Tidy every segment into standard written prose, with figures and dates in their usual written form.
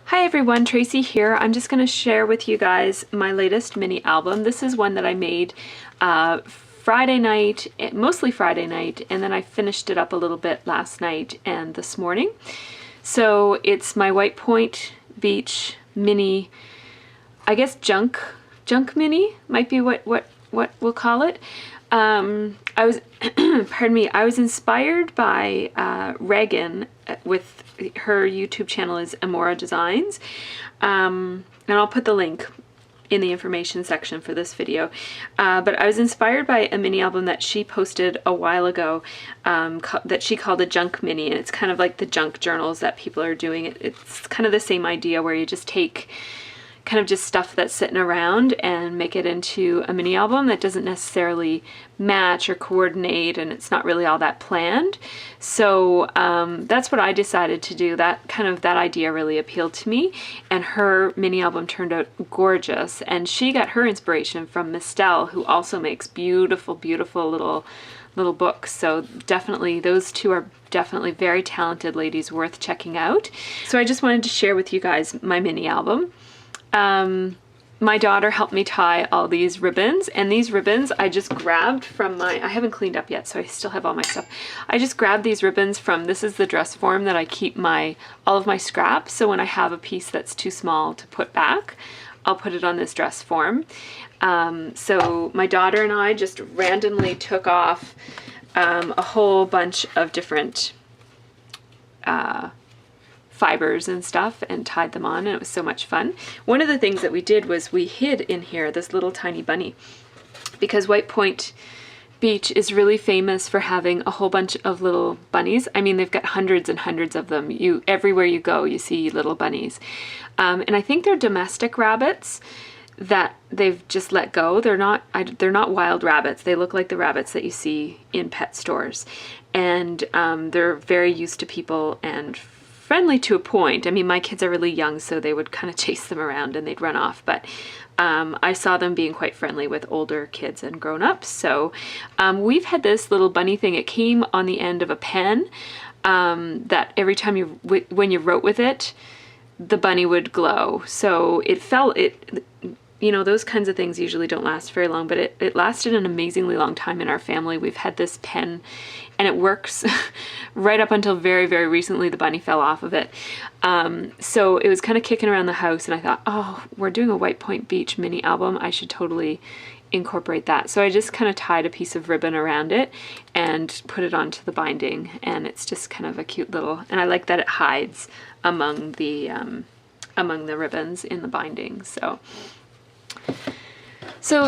Hi everyone, Tracy here. I'm just going to share with you guys my latest mini album. This is one that I made Friday night, mostly Friday night, and then I finished it up a little bit last night and this morning. So it's my whitepoint beach mini, I guess junk mini might be what we'll call it. I was, pardon me, I was inspired by Regan with her YouTube channel is Emora Designs. And I'll put the link in the information section for this video. But I was inspired by a mini album that she posted a while ago that she called a junk mini. And it's kind of like the junk journals that people are doing. It's kind of the same idea where you just take kind of just stuff that's sitting around and make it into a mini album that doesn't necessarily match or coordinate, and it's not really all that planned. So that's what I decided to do. That idea really appealed to me, and her mini album turned out gorgeous. And she got her inspiration from Mistel, who also makes beautiful little books. So definitely those two are definitely very talented ladies worth checking out. So I just wanted to share with you guys my mini album. My daughter helped me tie all these ribbons, and these ribbons I just grabbed from I haven't cleaned up yet, so I still have all my stuff. I just grabbed these ribbons from, this is the dress form that I keep all of my scraps, so when I have a piece that's too small to put back, I'll put it on this dress form. So my daughter and I just randomly took off a whole bunch of different fibers and stuff and tied them on, and it was so much fun. One of the things that we did was we hid in here this little tiny bunny, because Whitepoint Beach is really famous for having a whole bunch of little bunnies. I mean, they've got hundreds and hundreds of them. Everywhere you go, you see little bunnies. And I think they're domestic rabbits that they've just let go. They're not wild rabbits. They look like the rabbits that you see in pet stores. And they're very used to people and friendly to a point. I mean, my kids are really young, so they would kind of chase them around and they'd run off, but I saw them being quite friendly with older kids and grown-ups. So we've had this little bunny thing. It came on the end of a pen that every time when you wrote with it, the bunny would glow. So you know, those kinds of things usually don't last very long, but it lasted an amazingly long time in our family. We've had this pen and it works right up until very, very recently. The bunny fell off of it. So it was kind of kicking around the house, and I thought, oh, we're doing a Whitepoint Beach mini album. I should totally incorporate that. So I just kind of tied a piece of ribbon around it and put it onto the binding, and it's just kind of a cute little, and I like that it hides among the ribbons in the binding. So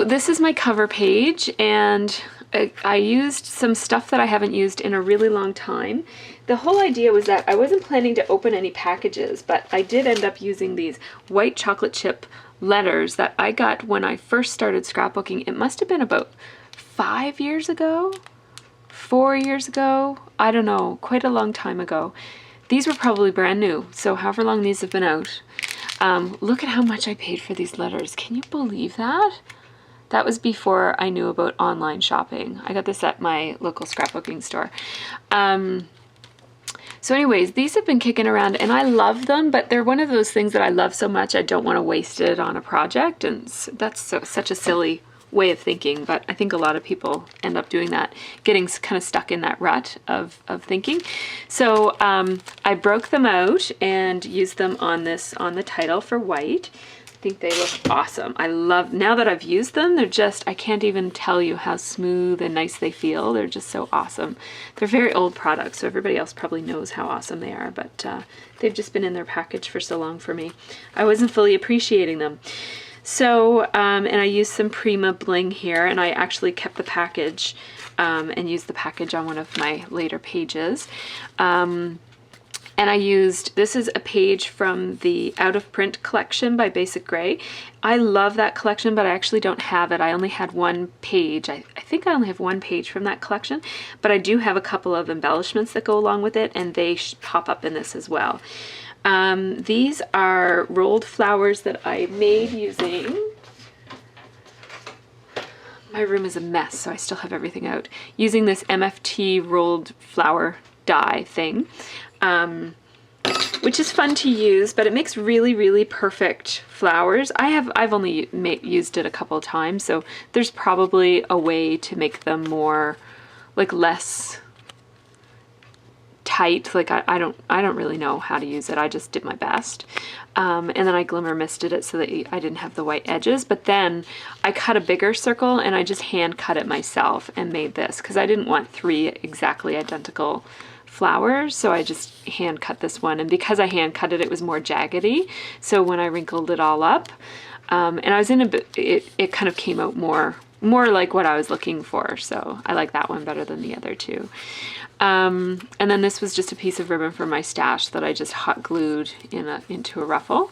this is my cover page, and I used some stuff that I haven't used in a really long time. The whole idea was that I wasn't planning to open any packages, but I did end up using these white chocolate chip letters that I got when I first started scrapbooking. It must have been about 5 years ago, 4 years ago, I don't know, quite a long time ago. These were probably brand new, so however long these have been out. Look at how much I paid for these letters. Can you believe that? That was before I knew about online shopping. I got this at my local scrapbooking store. So anyways, these have been kicking around and I love them, but they're one of those things that I love so much I don't want to waste it on a project, and that's such a silly way of thinking, but I think a lot of people end up doing that, getting kind of stuck in that rut of thinking. So I broke them out and used them on the title for white. I think they look awesome. Now that I've used them, they're just, I can't even tell you how smooth and nice they feel. They're just so awesome. They're very old products, so everybody else probably knows how awesome they are, but they've just been in their package for so long for me. I wasn't fully appreciating them. So, and I used some Prima bling here, and I actually kept the package and used the package on one of my later pages. And I used, this is a page from the Out of Print collection by Basic Grey. I love that collection, but I actually don't have it. I only had one page. I think I only have one page from that collection, but I do have a couple of embellishments that go along with it, and they pop up in this as well. These are rolled flowers that I made using, my room is a mess, so I still have everything out, using this MFT rolled flower die thing. which is fun to use, but it makes really, really perfect flowers. I've only used it a couple of times, so there's probably a way to make them more, like, less tight. Like, I don't really know how to use it. I just did my best. And then I glimmer misted it so that I didn't have the white edges. But then I cut a bigger circle and I just hand cut it myself and made this because I didn't want 3 exactly identical flowers, so I just hand cut this one, and because I hand cut it, it was more jaggedy, so when I wrinkled it all up, and I was in a bit, it kind of came out more like what I was looking for, so I like that one better than the other two. And then this was just a piece of ribbon from my stash that I just hot glued into a ruffle,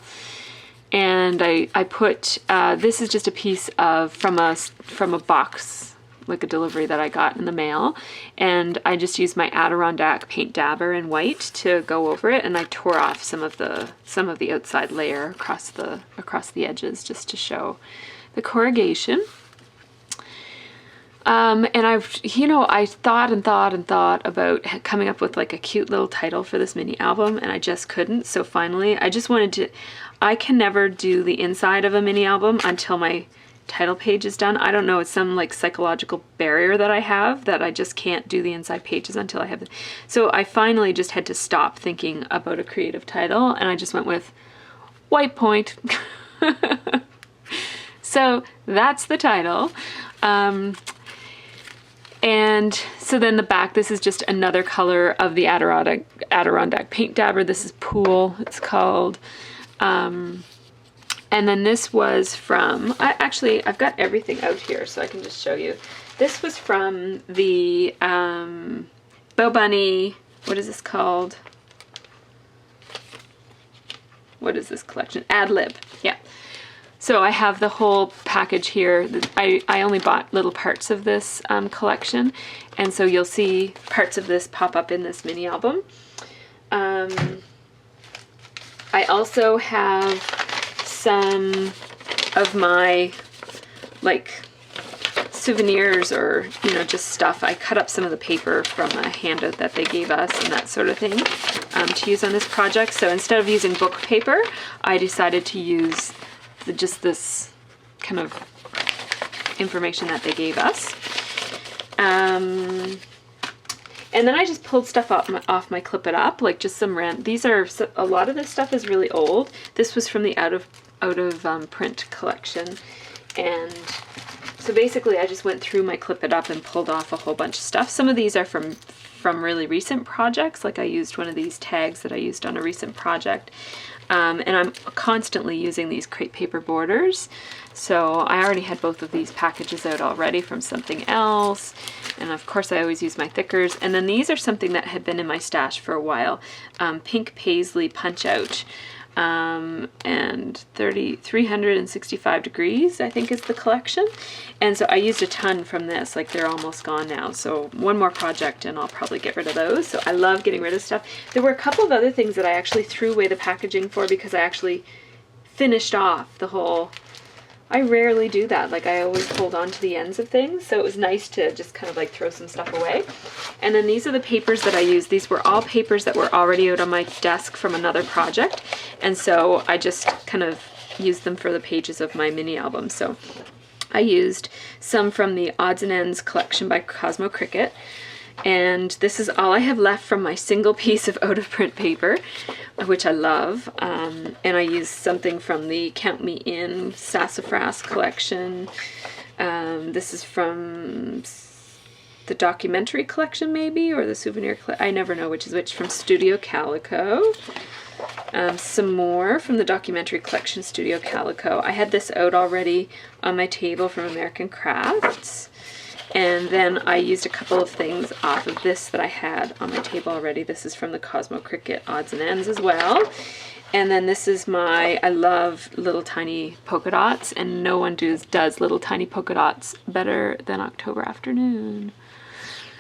and I put this is just a piece of from a box, like a delivery that I got in the mail, and I just used my Adirondack paint dabber in white to go over it, and I tore off some of the outside layer across the edges just to show the corrugation. And I thought about coming up with like a cute little title for this mini album, and I just couldn't. So finally, I can never do the inside of a mini album until my title page is done. I don't know, it's some like psychological barrier that I have that I just can't do the inside pages until I have it. So I finally just had to stop thinking about a creative title, and I just went with whitepoint. So that's the title. And so then the back, this is just another color of the Adirondack paint dabber. This is Pool, it's called. And then this was from, I've got everything out here so I can just show you. This was from the Bo Bunny, what is this called? What is this collection? Ad Lib, yeah. So I have the whole package here. I only bought little parts of this collection, and so you'll see parts of this pop up in this mini album. I also have some of my like souvenirs, or just stuff. I cut up some of the paper from a handout that they gave us and that sort of thing to use on this project. So instead of using book paper, I decided to use just this kind of information that they gave us. And then I just pulled stuff off my Clip It Up, like just some a lot of this stuff is really old. This was from the out of print collection, and so basically I just went through my Clip It Up and pulled off a whole bunch of stuff. Some of these are from really recent projects, like I used one of these tags that I used on a recent project. And I'm constantly using these crepe paper borders. So I already had both of these packages out already from something else. And of course I always use my thickers. And then these are something that had been in my stash for a while. Pink Paisley Punch Out. And 365 degrees, I think is the collection. And so I used a ton from this, like they're almost gone now. So one more project and I'll probably get rid of those. So I love getting rid of stuff. There were a couple of other things that I actually threw away the packaging for because I actually finished off the whole. I rarely do that. Like I always hold on to the ends of things. So it was nice to just kind of like throw some stuff away. And then these are the papers that I used. These were all papers that were already out on my desk from another project. And so I just kind of used them for the pages of my mini album. So I used some from the Odds and Ends collection by Cosmo Cricket. And this is all I have left from my single piece of out-of-print paper, which I love. And I used something from the Count Me In Sassafras collection. This is from the documentary collection maybe, or the souvenir collection. I never know which is which, from Studio Calico. Some more from the documentary collection, Studio Calico. I had this out already on my table from American Crafts. And then I used a couple of things off of this that I had on my table already. This is from the Cosmo Cricket Odds and Ends as well. And then this is I love little tiny polka dots, and no one does little tiny polka dots better than October Afternoon.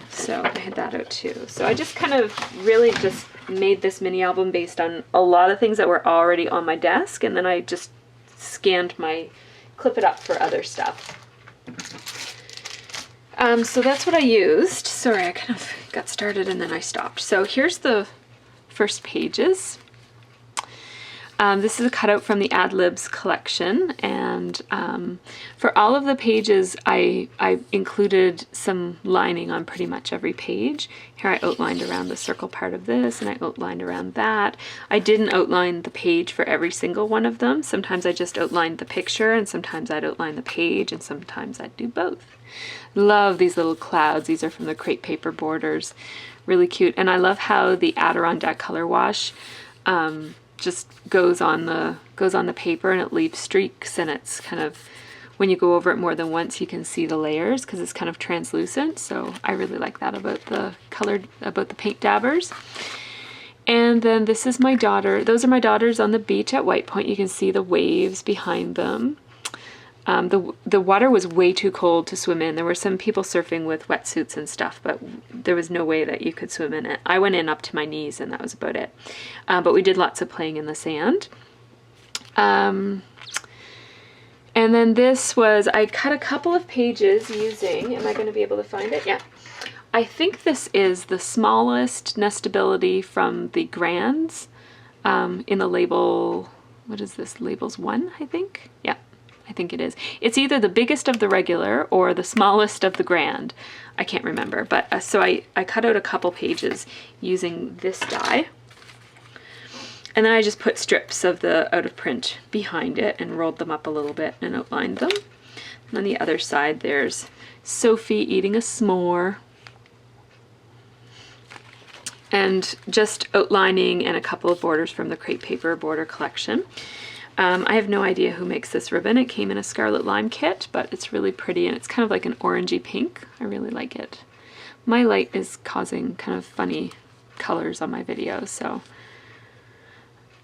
So I had that out too. So I just kind of really just made this mini album based on a lot of things that were already on my desk, and then I just scanned my Clip It Up for other stuff. So that's what I used. Sorry, I kind of got started and then I stopped. So here's the first pages. This is a cutout from the Ad Libs collection, and for all of the pages I included some lining on pretty much every page. Here I outlined around the circle part of this, and I outlined around that. I didn't outline the page for every single one of them. Sometimes I just outlined the picture, and sometimes I'd outline the page, and sometimes I'd do both. Love these little clouds. These are from the crepe paper borders. Really cute. And I love how the Adirondack color wash just goes on the paper, and it leaves streaks, and it's kind of, when you go over it more than once, you can see the layers because it's kind of translucent. So I really like that about the paint dabbers. And then this is my daughter. Those are my daughters on the beach at Whitepoint. You can see the waves behind them. The water was way too cold to swim in. There were some people surfing with wetsuits and stuff, but there was no way that you could swim in it. I went in up to my knees, and that was about it. But we did lots of playing in the sand. And then this was, I cut a couple of pages using, am I going to be able to find it? Yeah. I think this is the smallest nestability from the Grands in the label, what is this, labels 1, I think? Yeah. I think it is. It's either the biggest of the regular or the smallest of the Grand. I can't remember, but so I cut out a couple pages using this die. And then I just put strips of the out of print behind it and rolled them up a little bit and outlined them. And on the other side, there's Sophie eating a s'more. And just outlining and a couple of borders from the crepe paper border collection. I have no idea who makes this ribbon. It came in a Scarlet Lime kit, but it's really pretty, and it's kind of like an orangey pink. I really like it. My light is causing kind of funny colors on my video, so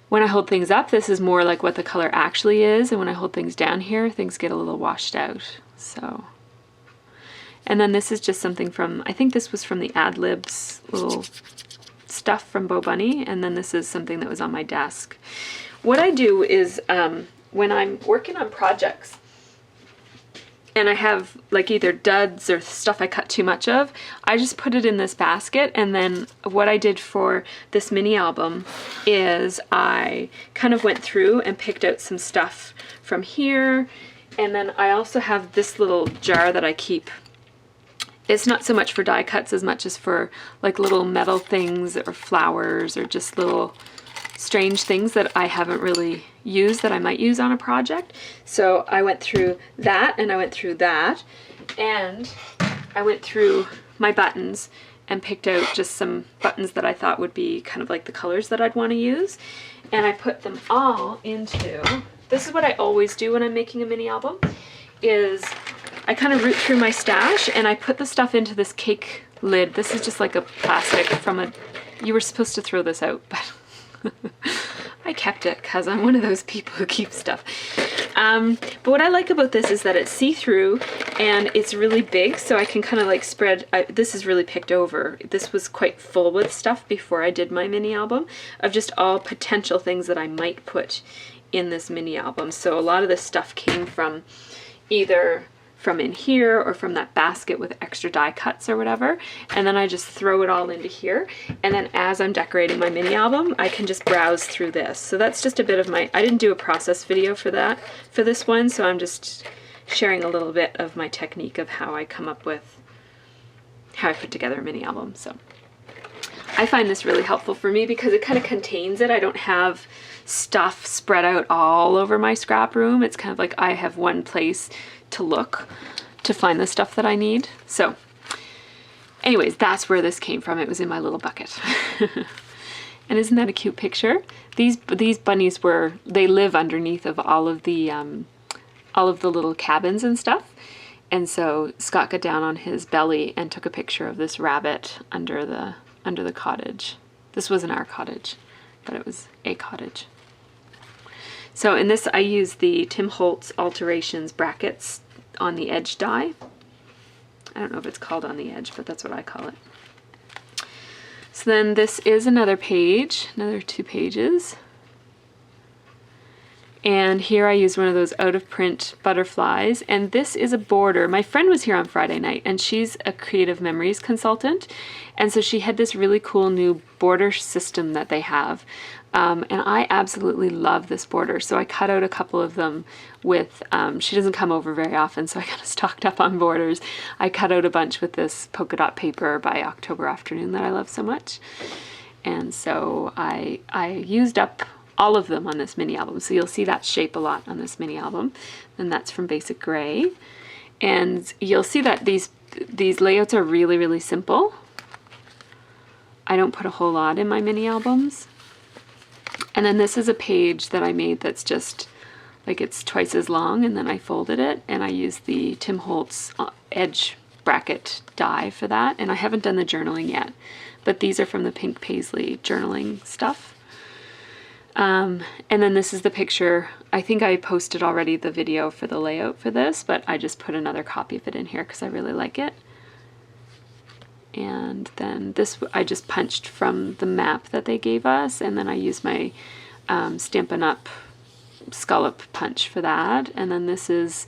when I hold things up, this is more like what the color actually is, and when I hold things down here, things get a little washed out. So, and then this is just something from, I think this was from the Ad Libs little stuff from Bo Bunny, and then this is something that was on my desk. What I do is when I'm working on projects and I have like either duds or stuff I cut too much of, I just put it in this basket. And then what I did for this mini album is I kind of went through and picked out some stuff from here. And then I also have this little jar that I keep. It's not so much for die cuts as much as for like little metal things or flowers or just little strange things that I haven't really used that I might use on a project. So I went through that, and I went through that, and I went through my buttons and picked out just some buttons that I thought would be kind of like the colors that I'd want to use. And I put them all into, this is what I always do when I'm making a mini album, is I kind of root through my stash and I put the stuff into this cake lid. This is just like a plastic from a, you were supposed to throw this out, but I kept it because I'm one of those people who keep stuff. But what I like about this is that it's see-through and it's really big, so I can kind of like spread, this is really picked over. This was quite full with stuff before I did my mini album of just all potential things that I might put in this mini album. So a lot of this stuff came from either from in here or from that basket with extra die cuts or whatever, and then I just throw it all into here, and then as I'm decorating my mini album I can just browse through this. So that's just a bit of my, I didn't do a process video for that, for this one, so I'm just sharing a little bit of my technique of how I come up with, how I put together a mini album. So I find this really helpful for me because it kind of contains it. I don't have stuff spread out all over my scrap room. It's kind of like I have one place to look to find the stuff that I need. So anyways, that's where this came from. It was in my little bucket. And isn't that a cute picture? These bunnies were, they live underneath of all of the little cabins and stuff. And so Scott got down on his belly and took a picture of this rabbit under the cottage. This wasn't our cottage, but it was a cottage. So in this, I used the Tim Holtz Alterations brackets on the edge die. I don't know if it's called on the edge, but that's what I call it. So then this is another page, another 2 pages. And here I used one of those out of print butterflies. And this is a border. My friend was here on Friday night and she's a creative memories consultant. And so she had this really cool new border system that they have. And I absolutely love this border. So I cut out a couple of them with, she doesn't come over very often, so I kind of stocked up on borders. I cut out a bunch with this polka dot paper by October Afternoon that I love so much. And so I used up all of them on this mini album. So you'll see that shape a lot on this mini album. And that's from Basic Gray. And you'll see that these layouts are really, really simple. I don't put a whole lot in my mini albums. And then this is a page that I made that's just like it's twice as long, and then I folded it and I used the Tim Holtz edge bracket die for that. And I haven't done the journaling yet, but these are from the Pink Paisley journaling stuff. And then this is the picture. I think I posted already the video for the layout for this, but I just put another copy of it in here because I really like it. And then this I just punched from the map that they gave us, and then I used my Stampin' Up! Scallop punch for that. And then this is,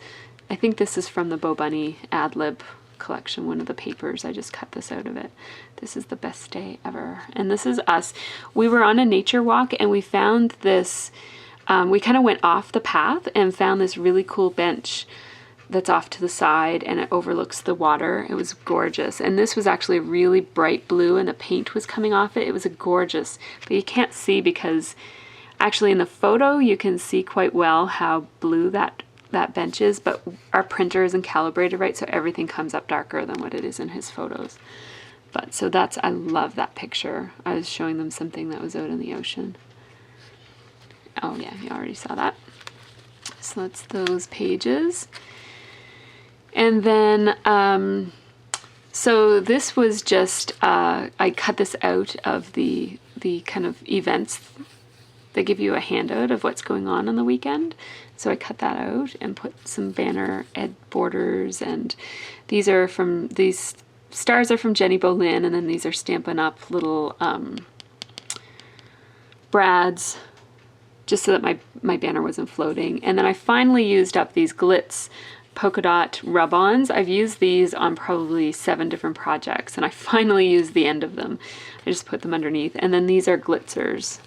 I think this is from the Bo Bunny Ad Lib collection, one of the papers. I just cut this out of it. This is the best day ever. And this is us. We were on a nature walk and we found this, we kind of went off the path and found this really cool bench that's off to the side and it overlooks the water. It was gorgeous. And this was actually really bright blue and the paint was coming off it. It was a gorgeous, but you can't see because actually in the photo you can see quite well how blue that bench is, but our printer isn't calibrated right, so everything comes up darker than what it is in his photos. But so that's, I love that picture. I was showing them something that was out in the ocean. Oh yeah, you already saw that. So that's those pages. And then, so this was just, I cut this out of the kind of events. They give you a handout of what's going on the weekend. So I cut that out and put some banner ed borders, and these stars are from Jenny Bolin, and then these are Stampin' Up! Little brads, just so that my banner wasn't floating. And then I finally used up these Glitz polka dot rub-ons. I've used these on probably 7 different projects, and I finally used the end of them. I just put them underneath. And then these are Glitzers,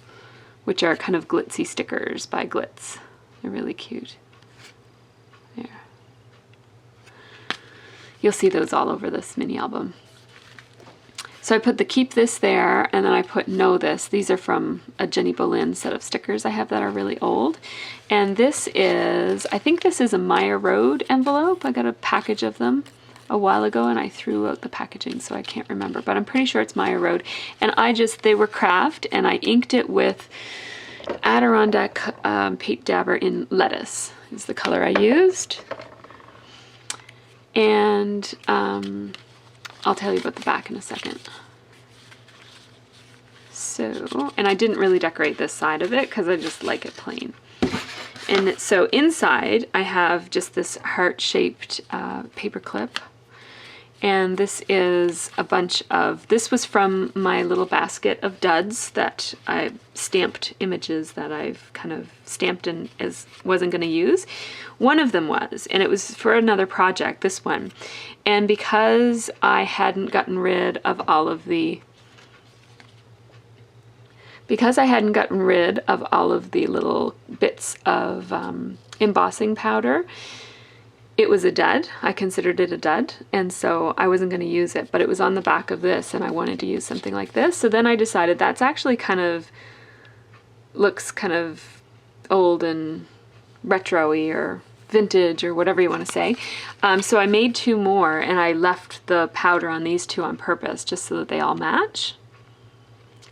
which are kind of glitzy stickers by Glitz. They're really cute. There. You'll see those all over this mini album. So I put the keep this there, and then I put know this. These are from a Jenny Bolin set of stickers I have that are really old. And this is, I think this is a Maya Road envelope. I got a package of them a while ago and I threw out the packaging, so I can't remember, but I'm pretty sure it's Maya Road. And they were craft, and I inked it with Adirondack paint dabber in lettuce is the color I used. And I'll tell you about the back in a second. So, and I didn't really decorate this side of it because I just like it plain. And so inside I have just this heart-shaped paper clip. And this is a bunch of, this was from my little basket of duds that I stamped images that I've kind of stamped and wasn't going to use. One of them was, and it was for another project, this one. And because I hadn't gotten rid of all of the, little bits of embossing powder, it was a dud. I considered it a dud, and so I wasn't going to use it, but it was on the back of this and I wanted to use something like this. So then I decided that's actually looks kind of old and retro-y or vintage or whatever you want to say. So I made 2 more, and I left the powder on these 2 on purpose just so that they all match.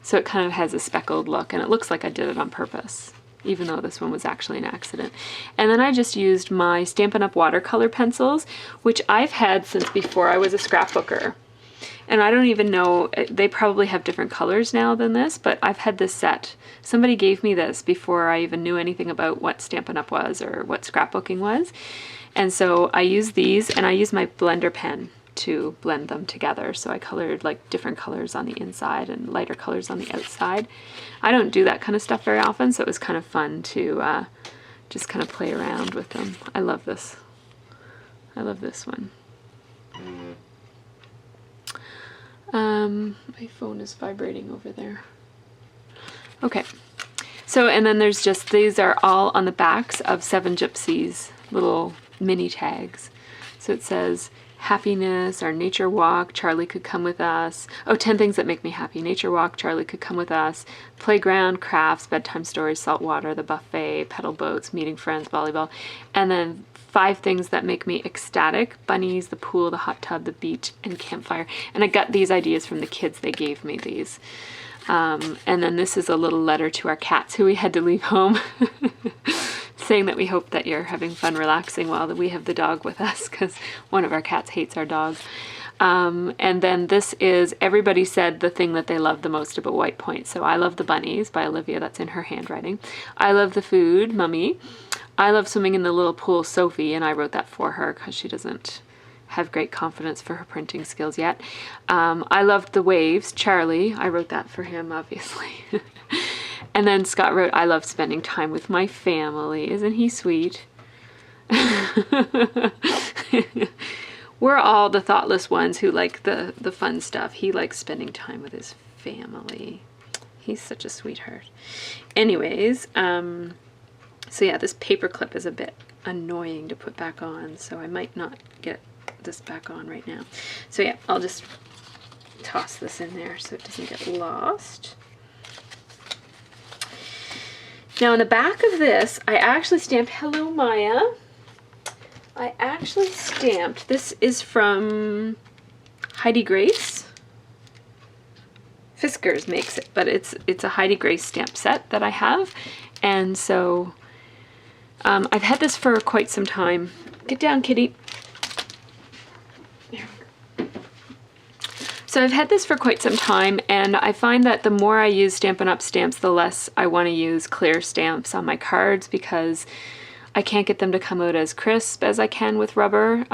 So it kind of has a speckled look, and it looks like I did it on purpose, even though this one was actually an accident. And then I just used my Stampin' Up! Watercolor pencils, which I've had since before I was a scrapbooker. And I don't even know, they probably have different colors now than this, but I've had this set. Somebody gave me this before I even knew anything about what Stampin' Up! Was or what scrapbooking was. And so I used these, and I used my blender pen to blend them together. So I colored like different colors on the inside and lighter colors on the outside. I don't do that kind of stuff very often, so it was kind of fun to just kind of play around with them. I love this. I love this one. My phone is vibrating over there. Okay. So, and then there's just, these are all on the backs of Seven Gypsies, little mini tags. So it says, happiness, our nature walk, Charlie could come with us. Oh, 10 things that make me happy. Nature walk, Charlie could come with us. Playground, crafts, bedtime stories, salt water, the buffet, pedal boats, meeting friends, volleyball. And then 5 things that make me ecstatic. Bunnies, the pool, the hot tub, the beach, and campfire. And I got these ideas from the kids. They gave me these. And then this is a little letter to our cats who we had to leave home. Saying that we hope that you're having fun relaxing while we have the dog with us, because one of our cats hates our dog. And then this is, everybody said the thing that they loved the most about whitepoint. So I love the bunnies by Olivia, that's in her handwriting. I love the food, Mummy. I love swimming in the little pool, Sophie, and I wrote that for her because she doesn't have great confidence for her printing skills yet. I loved the waves, Charlie. I wrote that for him, obviously. And then Scott wrote, I love spending time with my family. Isn't he sweet? We're all the thoughtless ones who like the fun stuff. He likes spending time with his family. He's such a sweetheart. Anyways, so yeah, this paper clip is a bit annoying to put back on, so I might not get this back on right now. So yeah, I'll just toss this in there so it doesn't get lost. Now in the back of this, I actually stamped, hello Maya. I actually stamped, this is from Heidi Grace. Fiskars makes it, but it's a Heidi Grace stamp set that I have. And so I've had this for quite some time. Get down, kitty. There we go. So I've had this for quite some time, and I find that the more I use Stampin' Up! Stamps, the less I want to use clear stamps on my cards because I can't get them to come out as crisp as I can with rubber.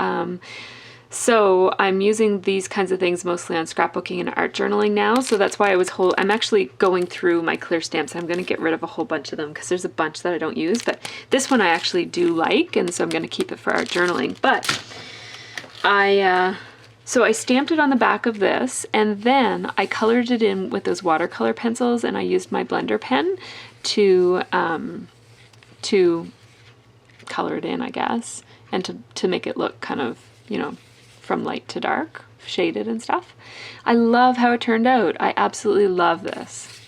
So I'm using these kinds of things mostly on scrapbooking and art journaling now. So that's why I'm actually going through my clear stamps. I'm going to get rid of a whole bunch of them because there's a bunch that I don't use. But this one I actually do like, and so I'm going to keep it for art journaling. But so I stamped it on the back of this, and then I colored it in with those watercolor pencils, and I used my blender pen to color it in, I guess, and to make it look kind of, you know, from light to dark, shaded and stuff. I love how it turned out. I absolutely love this.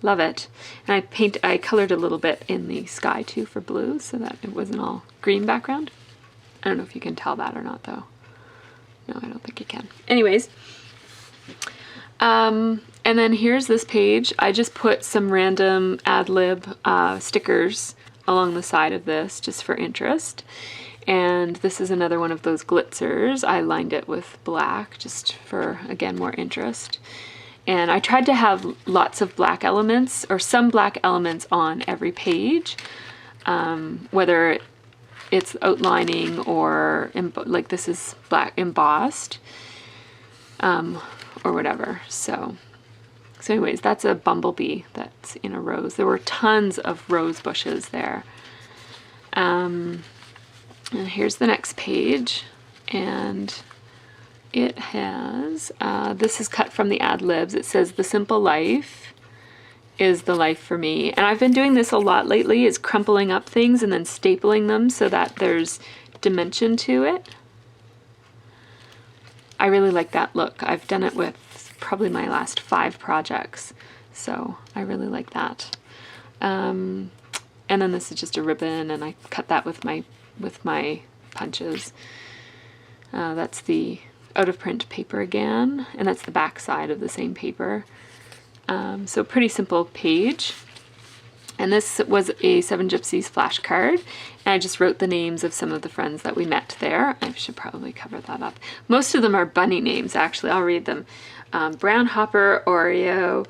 Love it. And I colored a little bit in the sky too for blue so that it wasn't all green background. I don't know if you can tell that or not though. No, I don't think you can. Anyways, and then here's this page. I just put some random ad lib stickers along the side of this just for interest. And this is another one of those glitzers. I lined it with black just for, again, more interest. And I tried to have lots of black elements or some black elements on every page, whether it's outlining or like this is black embossed or whatever. So anyways, that's a bumblebee that's in a rose. There were tons of rose bushes there. And here's the next page, and it has, this is cut from the ad libs. It says, the simple life is the life for me. And I've been doing this a lot lately, is crumpling up things and then stapling them so that there's dimension to it. I really like that look. I've done it with probably my last 5 projects, so I really like that. And then this is just a ribbon, and I cut that with my punches. That's the out of print paper again, and that's the back side of the same paper. So pretty simple page. And this was a Seven Gypsies flashcard, and I just wrote the names of some of the friends that we met there. I should probably cover that up. Most of them are bunny names, actually. I'll read them. Brown Hopper, Oreo,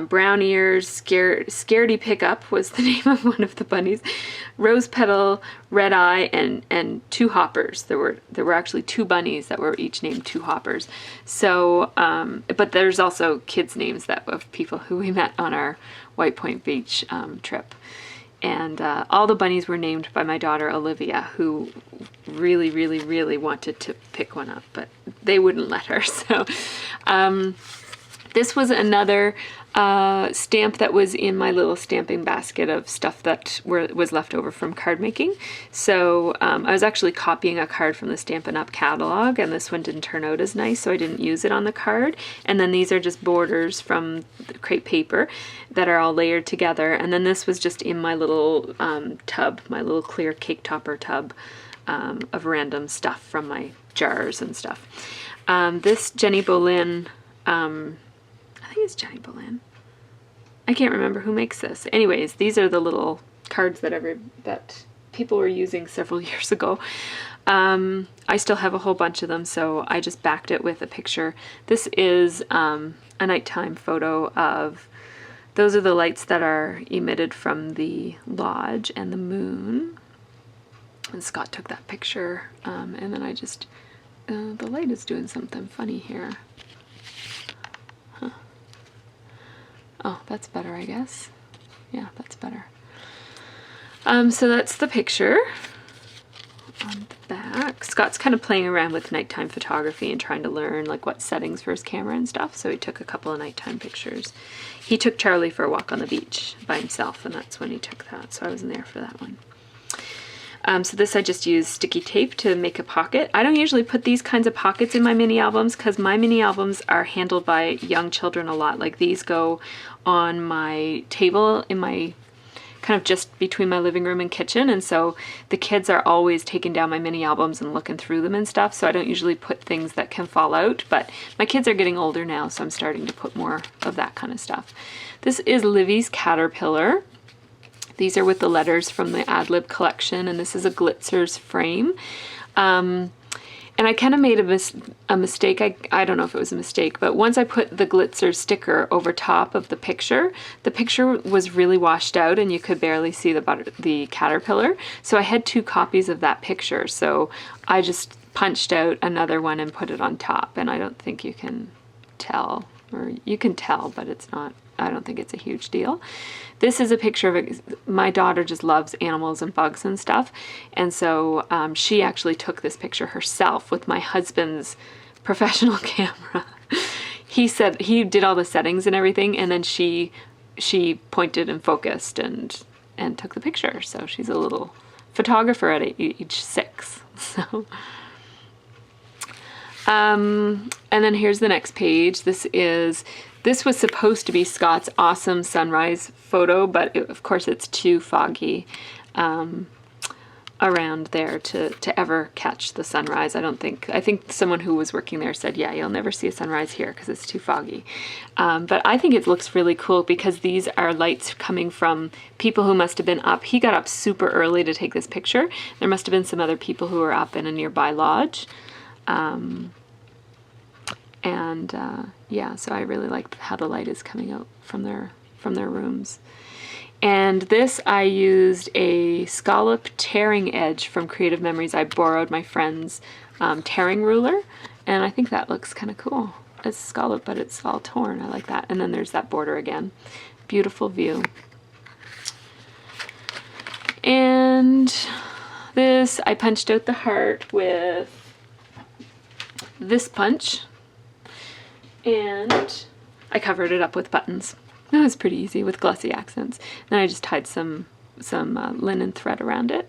Brown Ears, Scaredy Pickup was the name of one of the bunnies, Rose Petal, Red Eye, and 2 Hoppers. There were actually 2 bunnies that were each named 2 Hoppers. So, but there's also kids' names of people who we met on our White Point Beach trip. And all the bunnies were named by my daughter Olivia, who really, really, really wanted to pick one up, but they wouldn't let her. So this was another stamp that was in my little stamping basket of stuff that was left over from card making. So I was actually copying a card from the Stampin' Up! Catalog, and this one didn't turn out as nice, so I didn't use it on the card. And then these are just borders from the crepe paper that are all layered together. And then this was just in my little tub, my little clear cake topper tub of random stuff from my jars and stuff. This Jenny Boleyn, I think it's Jenny Boleyn. I can't remember who makes this. Anyways, these are the little cards that people were using several years ago. I still have a whole bunch of them, so I just backed it with a picture. This is a nighttime photo of, those are the lights that are emitted from the lodge and the moon. And Scott took that picture, and then I just, the light is doing something funny here. Oh, that's better, I guess. Yeah, that's better. So that's the picture on the back. Scott's kind of playing around with nighttime photography and trying to learn like what settings for his camera and stuff. So he took a couple of nighttime pictures. He took Charlie for a walk on the beach by himself, and that's when he took that. So I wasn't there for that one. So this I just used sticky tape to make a pocket. I don't usually put these kinds of pockets in my mini albums because my mini albums are handled by young children a lot. Like these go on my table in my kind of just between my living room and kitchen, and so the kids are always taking down my mini albums and looking through them and stuff, so I don't usually put things that can fall out, but my kids are getting older now, so I'm starting to put more of that kind of stuff. This is Livy's Caterpillar. These are with the letters from the Adlib collection, and this is a Glitzers frame. And I kind of made a mistake. I don't know if it was a mistake, but once I put the Glitzer sticker over top of the picture was really washed out and you could barely see the caterpillar. So I had 2 copies of that picture. So I just punched out another one and put it on top. And I don't think you can tell, or you can tell, but it's not, I don't think it's a huge deal. This is a picture of my daughter just loves animals and bugs and stuff, and so she actually took this picture herself with my husband's professional camera. He said he did all the settings and everything, and then she pointed and focused and took the picture. So she's a little photographer at age 6. So. And then here's the next page. This was supposed to be Scott's awesome sunrise photo, but of course it's too foggy around there to ever catch the sunrise. I think someone who was working there said, yeah, you'll never see a sunrise here because it's too foggy. But I think it looks really cool because these are lights coming from people who must have been up. He got up super early to take this picture. There must have been some other people who were up in a nearby lodge. Yeah, so I really like how the light is coming out from their rooms. And this, I used a scallop tearing edge from Creative Memories. I borrowed my friend's tearing ruler, and I think that looks kind of cool. It's scallop, but it's all torn. I like that. And then there's that border again. Beautiful view. And this, I punched out the heart with this punch. And I covered it up with buttons. That was pretty easy with glossy accents. Then I just tied some linen thread around it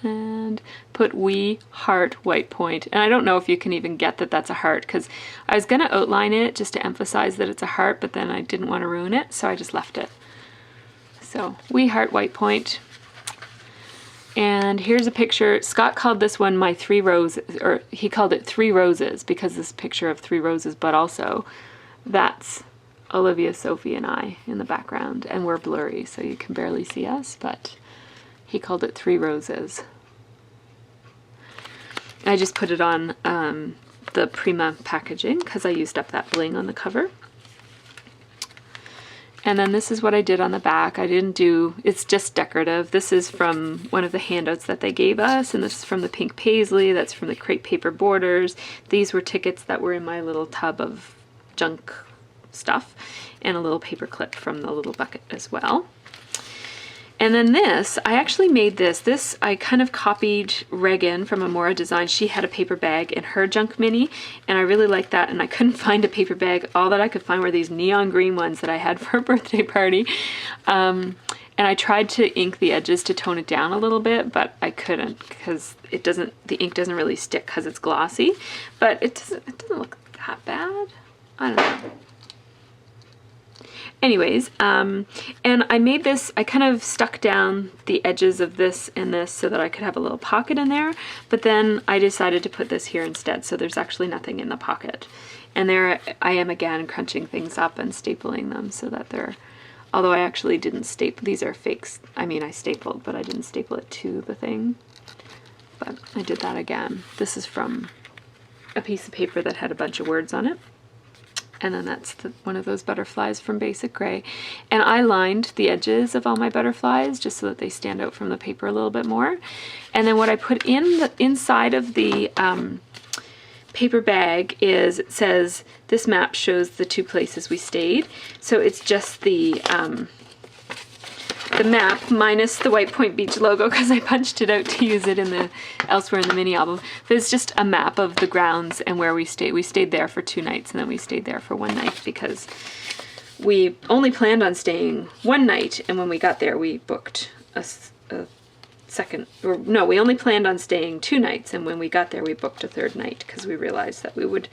and put We Heart White Point. And I don't know if you can even get that that's a heart, because I was going to outline it just to emphasize that it's a heart, but then I didn't want to ruin it, so I just left it. So We Heart White Point. And here's a picture. Scott called this one my 3 roses, or he called it 3 roses because this picture of 3 roses, but also that's Olivia, Sophie, and I in the background, and we're blurry, so you can barely see us, but he called it 3 roses. I just put it on the Prima packaging because I used up that bling on the cover. And then this is what I did on the back. I didn't do, it's just decorative. This is from one of the handouts that they gave us, and this is from the pink paisley, that's from the crepe paper borders. These were tickets that were in my little tub of junk stuff, and a little paper clip from the little bucket as well. And then this, I actually made this. I kind of copied Regan from Emora Designs. She had a paper bag in her junk mini, and I really liked that, and I couldn't find a paper bag. All that I could find were these neon green ones that I had for a birthday party. And I tried to ink the edges to tone it down a little bit, but I couldn't because the ink doesn't really stick because it's glossy, but it doesn't look that bad. I don't know. Anyways, and I made this, I kind of stuck down the edges of this and this so that I could have a little pocket in there, but then I decided to put this here instead, so there's actually nothing in the pocket. And there I am again crunching things up and stapling them so that they're, although I actually didn't staple, these are fakes. I mean, I stapled, but I didn't staple it to the thing. But I did that again. This is from a piece of paper that had a bunch of words on it. And then that's one of those butterflies from Basic Gray. And I lined the edges of all my butterflies just so that they stand out from the paper a little bit more. And then what I put in the inside of the paper bag is, it says, this map shows the 2 places we stayed. So it's just the map minus the White Point Beach logo because I punched it out to use it in the elsewhere in the mini album. But it's just a map of the grounds and where we stayed. We stayed there for 2 nights and then we stayed there for 1 night because we only planned on staying 1 night, and when we got there we booked a second, or no, we only planned on staying 2 nights, and when we got there we booked a 3rd night because we realized that we would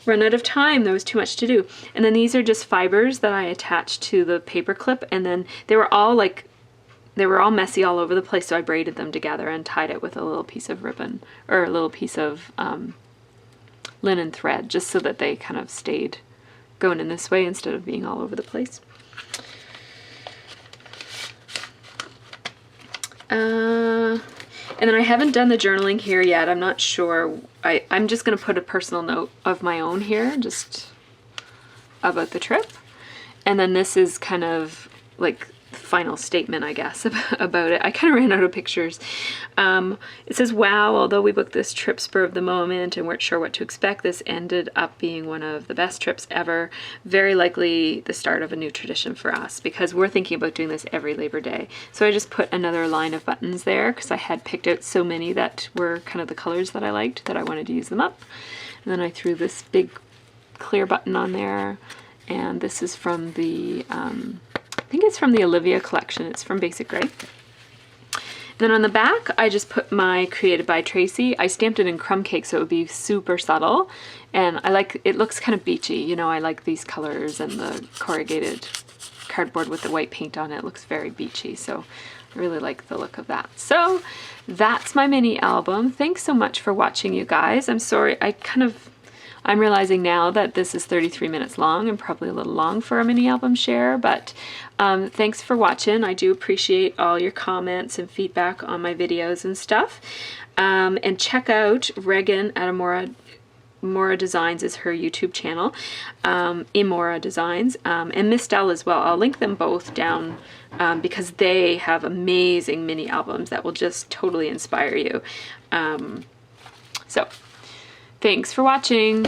run out of time. There was too much to do. And then these are just fibers that I attached to the paper clip, and then they were all messy all over the place, so I braided them together and tied it with a little piece of ribbon, or a little piece of linen thread, just so that they kind of stayed going in this way instead of being all over the place. And then I haven't done the journaling here yet. I'm not sure. I'm just going to put a personal note of my own here, just about the trip. And then this is kind of like the final statement, I guess, about it. I kind of ran out of pictures. It says, wow, although we booked this trip spur of the moment and weren't sure what to expect, this ended up being one of the best trips ever. Very likely the start of a new tradition for us because we're thinking about doing this every Labor Day. So I just put another line of buttons there because I had picked out so many that were kind of the colors that I liked that I wanted to use them up. And then I threw this big clear button on there, and this is from the I think it's from the Olivia collection. It's from Basic Gray. Then on the back, I just put my Created by Tracy. I stamped it in crumb cake so it would be super subtle. And I like, it looks kind of beachy. You know, I like these colors and the corrugated cardboard with the white paint on it. It looks very beachy. So I really like the look of that. So that's my mini album. Thanks so much for watching, you guys. I'm sorry, I'm realizing now that this is 33 minutes long and probably a little long for a mini album share, but thanks for watching. I do appreciate all your comments and feedback on my videos and stuff. And check out Regan at Emora Designs is her YouTube channel, Emora Designs, and Miss Dell as well. I'll link them both down because they have amazing mini albums that will just totally inspire you. So thanks for watching.